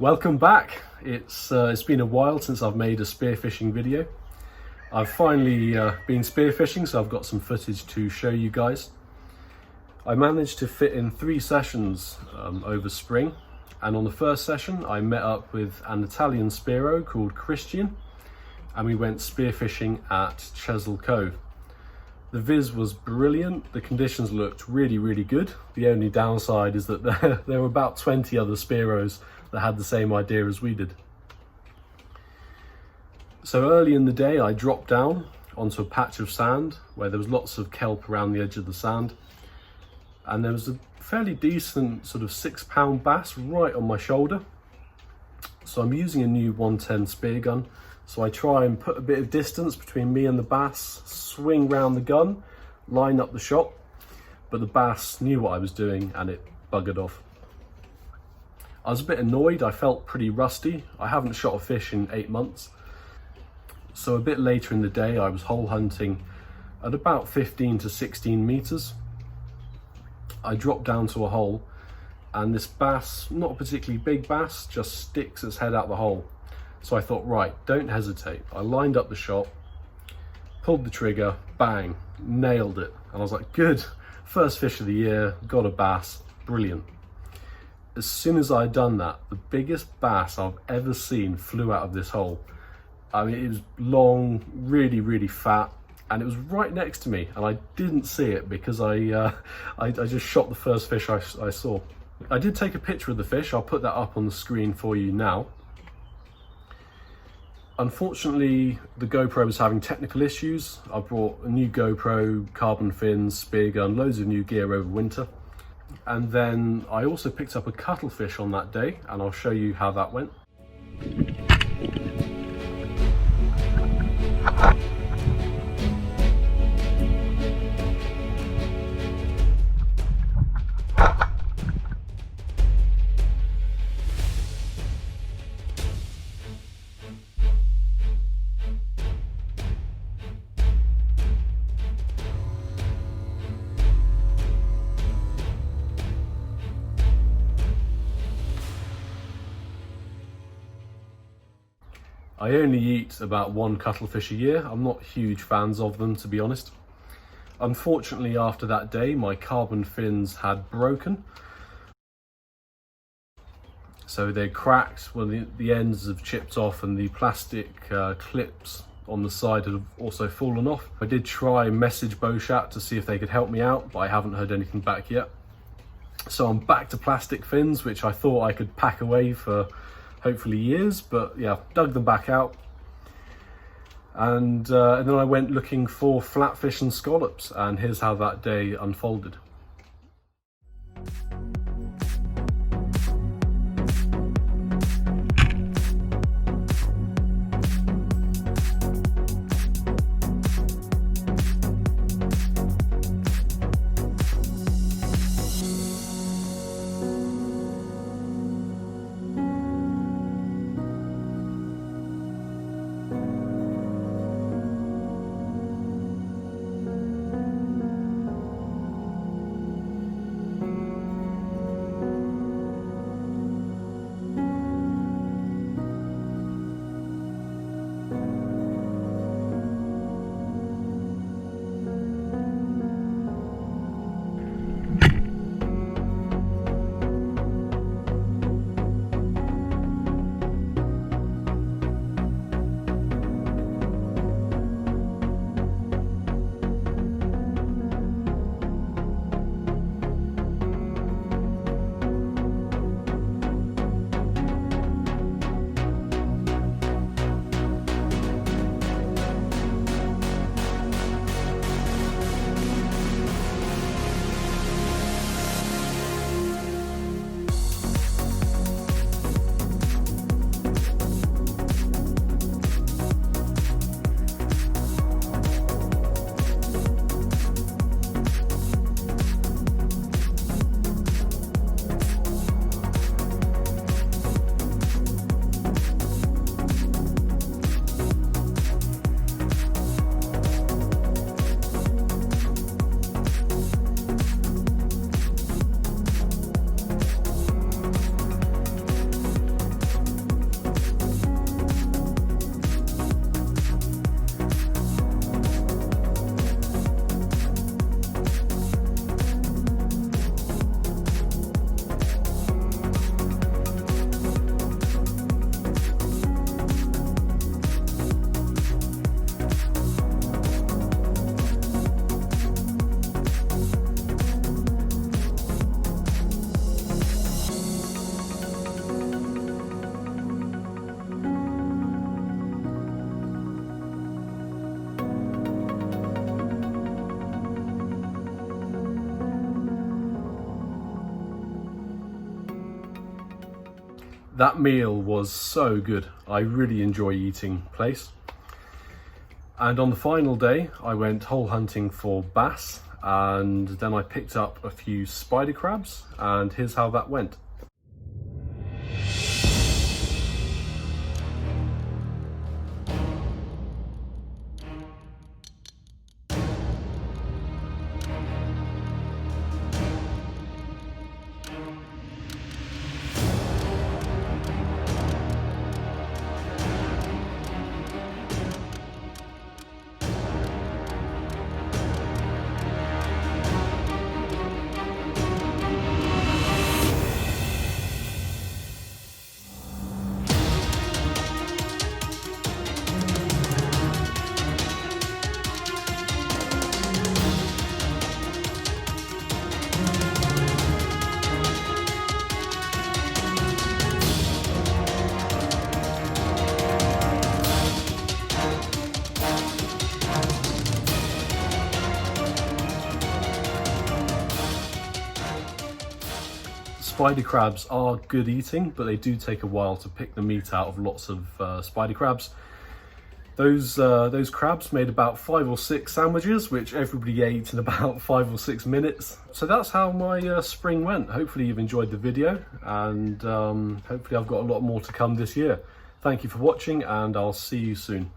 Welcome back. It's been a while since I've made a spearfishing video. I've finally been spearfishing, so I've got some footage to show you guys. I managed to fit in 3 sessions over spring, and on the first session I met up with an Italian spearo called Christian, and we went spearfishing at Chesil Cove. The viz was brilliant, the conditions looked really good. The only downside is that there were about 20 other spearos that had the same idea as we did. So early in the day I dropped down onto a patch of sand where there was lots of kelp around the edge of the sand, and there was a fairly decent sort of 6-pound bass right on my shoulder. So I'm using a new 110 spear gun, so I try and put a bit of distance between me and the bass, swing round the gun, line up the shot, but the bass knew what I was doing and it buggered off. I was a bit annoyed, I felt pretty rusty. I haven't shot a fish in 8 months. So a bit later in the day I was hole hunting at about 15 to 16 meters. I dropped down to a hole and this bass, not a particularly big bass, just sticks its head out the hole. So I thought, right, don't hesitate. I lined up the shot, pulled the trigger, bang, nailed it. And I was like, good, first fish of the year, got a bass, brilliant. As soon as I'd done that, the biggest bass I've ever seen flew out of this hole. I mean, it was long, really fat, and it was right next to me, and I didn't see it because I just shot the first fish I saw. I did take a picture of the fish. I'll put that up on the screen for you now. Unfortunately, the GoPro was having technical issues. I brought a new GoPro, carbon fins, spear gun, loads of new gear over winter. And then I also picked up a cuttlefish on that day, and I'll show you how that went. I only eat about 1 cuttlefish a year. I'm not huge fans of them, to be honest. Unfortunately, after that day, my carbon fins had broken. So they cracked, well, the ends have chipped off, and the plastic clips on the side have also fallen off. I did try message Bowshat to see if they could help me out, but I haven't heard anything back yet. So I'm back to plastic fins, which I thought I could pack away for hopefully years, but yeah, dug them back out. And then I went looking for flatfish and scallops, and here's how that day unfolded. That meal was so good. I really enjoy eating plaice. And on the final day, I went hole hunting for bass, and then I picked up a few spider crabs, and here's how that went. Spider crabs are good eating, but they do take a while to pick the meat out of lots of spider crabs. Those crabs made about 5 or 6 sandwiches, which everybody ate in about 5 or 6 minutes. So that's how my spring went. Hopefully you've enjoyed the video, and hopefully I've got a lot more to come this year. Thank you for watching, and I'll see you soon.